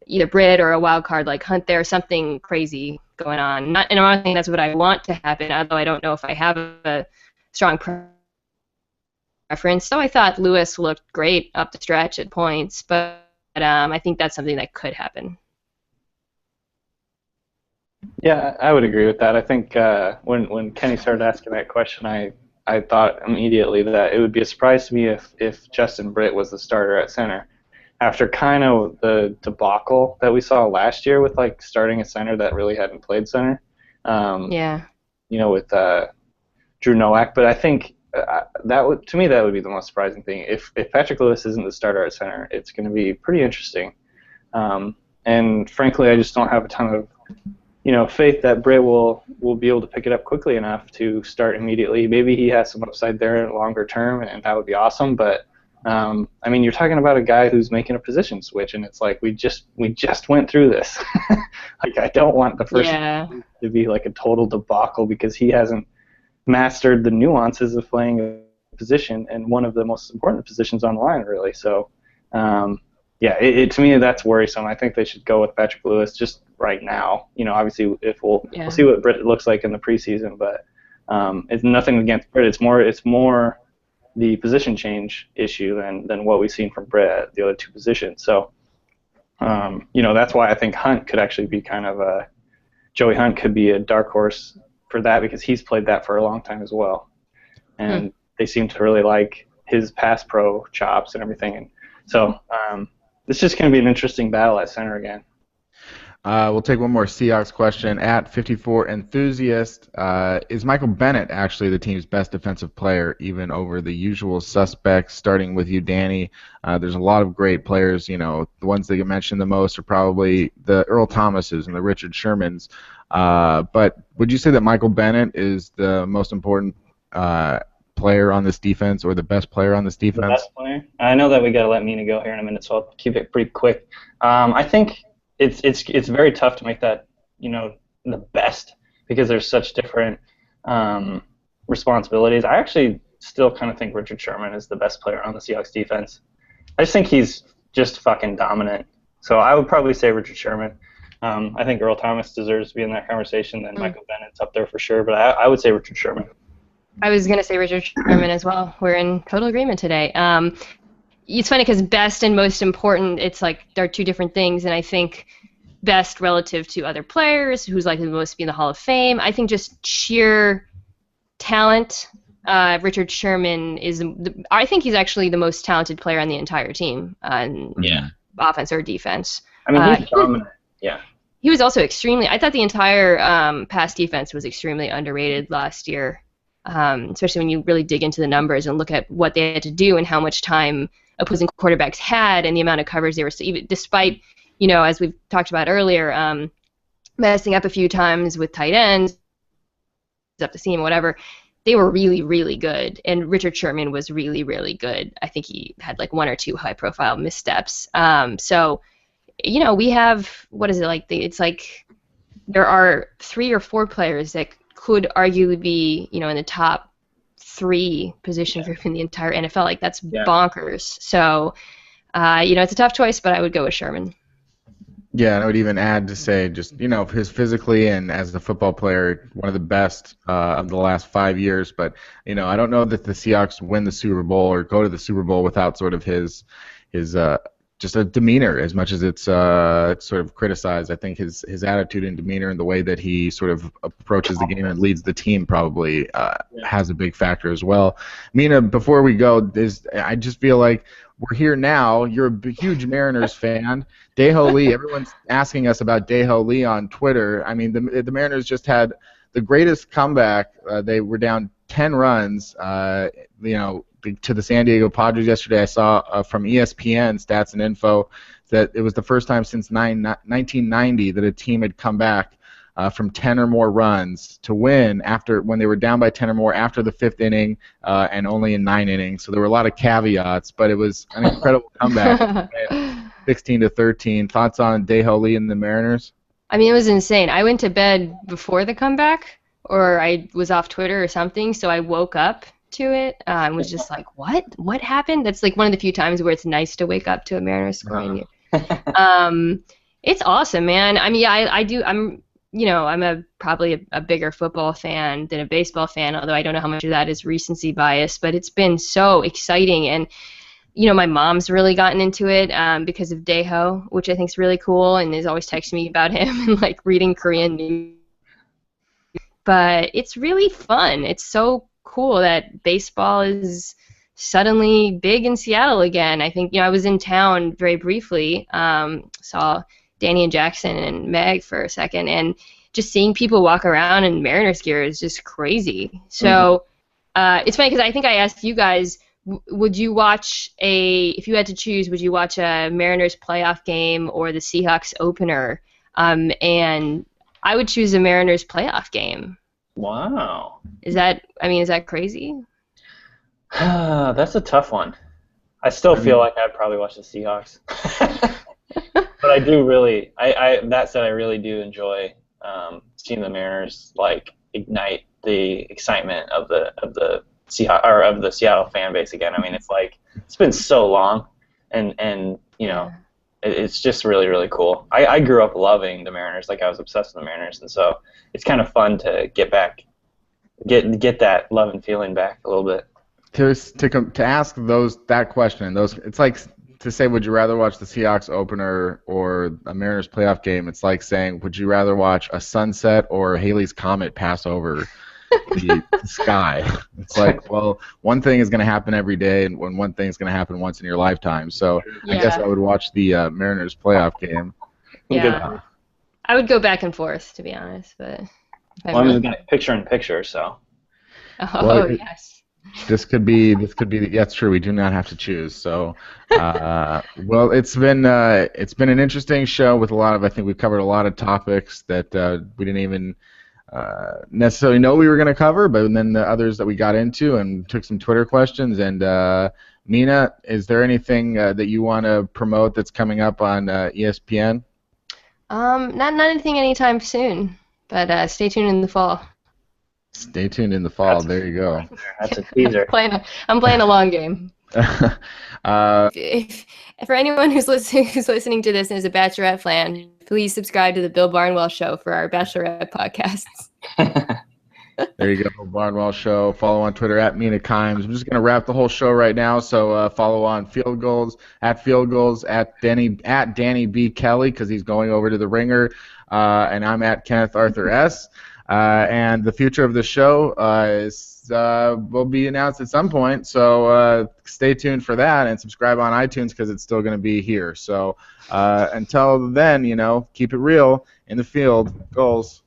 either Brit or a wild card like Hunt there, something crazy going on. And I'm not saying that's what I want to happen, although I don't know if I have a strong preference. So I thought Lewis looked great up the stretch at points, but I think that's something that could happen. Yeah, I would agree with that. I think when Kenny started asking that question, I thought immediately that it would be a surprise to me if Justin Britt was the starter at center. After kind of the debacle that we saw last year with like starting a center that really hadn't played center, Yeah. with Drew Nowak. But I think to me that would be the most surprising thing. If Patrick Lewis isn't the starter at center, it's going to be pretty interesting. And frankly, I just don't have a ton of faith that Britt will be able to pick it up quickly enough to start immediately. Maybe he has some upside there longer term, and that would be awesome. But I mean, you're talking about a guy who's making a position switch, and it's like we just went through this. Like, I don't want the first to be like a total debacle because he hasn't mastered the nuances of playing a position and one of the most important positions on the line, really. So, yeah, to me that's worrisome. I think they should go with Patrick Lewis just right now. Obviously, if we'll see what Britt looks like in the preseason, but it's nothing against Britt. It's more the position change issue than what we've seen from Britt at the other two positions. So, that's why I think Hunt could actually be kind of Joey Hunt could be a dark horse for that because he's played that for a long time as well, and they seem to really like his pass pro chops and everything. And so it's just going to be an interesting battle at center again. We'll take one more Seahawks question. At 54 Enthusiast, is Michael Bennett actually the team's best defensive player, even over the usual suspects? Starting with you, Danny. There's a lot of great players. The ones that you mentioned the most are probably the Earl Thomases and the Richard Shermans. But would you say that Michael Bennett is the most important player on this defense, or the best player on this defense? The best player? I know that we got to let Mina go here in a minute, so I'll keep it pretty quick. I think it's very tough to make that the best because there's such different responsibilities. I actually still kind of think Richard Sherman is the best player on the Seahawks defense. I just think he's just fucking dominant. So I would probably say Richard Sherman. I think Earl Thomas deserves to be in that conversation. Then Michael Bennett's up there for sure, but I would say Richard Sherman. I was going to say Richard Sherman as well. We're in total agreement today. It's funny because best and most important, it's like they're two different things, and I think best relative to other players, who's likely the most to be in the Hall of Fame. I think just sheer talent, Richard Sherman I think he's actually the most talented player on the entire team, offense or defense. I mean, he's dominant. Yeah. He was also I thought the entire pass defense was extremely underrated last year, especially when you really dig into the numbers and look at what they had to do and how much time opposing quarterbacks had and the amount of coverage they were, despite, as we've talked about earlier, messing up a few times with tight ends, up the seam, whatever, they were really, really good. And Richard Sherman was really, really good. I think he had like one or two high-profile missteps. So, we have, what is it like? It's like there are 3 or 4 players that could arguably be, in the top 3 position group in the entire NFL. Like, that's bonkers. So, it's a tough choice, but I would go with Sherman. Yeah, and I would even add to say just, his physically and as a football player, one of the best of the last 5 years. But, I don't know that the Seahawks win the Super Bowl or go to the Super Bowl without sort of his just a demeanor, as much as it's sort of criticized. I think his attitude and demeanor and the way that he sort of approaches the game and leads the team probably has a big factor as well. Mina, before we go, I just feel like we're here now. You're a huge Mariners fan. Daeho Lee, everyone's asking us about Daeho Lee on Twitter. I mean, the Mariners just had the greatest comeback. They were down 10 runs, to the San Diego Padres yesterday. I saw from ESPN Stats and Info that it was the first time since 1990 that a team had come back from 10 or more runs to win when they were down by 10 or more after the 5th inning and only in 9 innings. So there were a lot of caveats, but it was an incredible comeback. 16-13. Thoughts on Dae-Ho Lee and the Mariners? I mean, it was insane. I went to bed before the comeback, or I was off Twitter or something, so I woke up to it and was just like, what? What happened? That's like one of the few times where it's nice to wake up to a Mariners scoring. It's awesome, man. I mean, yeah, I do. I'm probably a bigger football fan than a baseball fan, although I don't know how much of that is recency bias, but it's been so exciting. And, my mom's really gotten into it because of Dae-Ho, which I think is really cool, and is always texting me about him and, like, reading Korean news. But it's really fun. It's so cool that baseball is suddenly big in Seattle again. I think, I was in town very briefly, saw Danny and Jackson and Meg for a second, and just seeing people walk around in Mariners gear is just crazy. So it's funny because I think I asked you guys, would you watch if you had to choose, would you watch a Mariners playoff game or the Seahawks opener? And I would choose a Mariners playoff game. Wow. Is that crazy? That's a tough one. I still feel like I'd probably watch the Seahawks. But I do really, that said, I really do enjoy seeing the Mariners like ignite the excitement of the Seahawks or of the Seattle fan base again. I mean, it's been so long, and it's just really, really cool. I grew up loving the Mariners, like I was obsessed with the Mariners, and so it's kind of fun to get get that love and feeling back a little bit. To ask that question, it's like to say, would you rather watch the Seahawks opener or a Mariners playoff game? It's like saying, would you rather watch a sunset or Halley's Comet pass over the sky? It's like, well, one thing is going to happen every day, and one thing is going to happen once in your lifetime. So I guess I would watch the Mariners playoff game. Yeah, I would go back and forth, to be honest. But I'm looking at picture, so. Yes. This could be. That's true. We do not have to choose. So, well, it's been an interesting show with a lot of. I think we've covered a lot of topics that we didn't even necessarily know we were going to cover, but then the others that we got into and took some Twitter questions. And Mina, is there anything that you want to promote that's coming up on ESPN? Not anything anytime soon, but stay tuned in the fall. Stay tuned in the fall. There you go. That's a teaser. I'm playing a long game. For anyone who's listening to this and is a Bachelorette fan, please subscribe to the Bill Barnwell Show for our Bachelorette podcasts. There you go, Bill Barnwell Show. Follow on Twitter at Mina Kimes. I'm just going to wrap the whole show right now, so follow on Field Goals at Danny B. Kelly because he's going over to the Ringer, and I'm at Kenneth Arthur S. And the future of the show will be announced at some point, so stay tuned for that and subscribe on iTunes because it's still going to be here. So until then, keep it real in the field. Goals.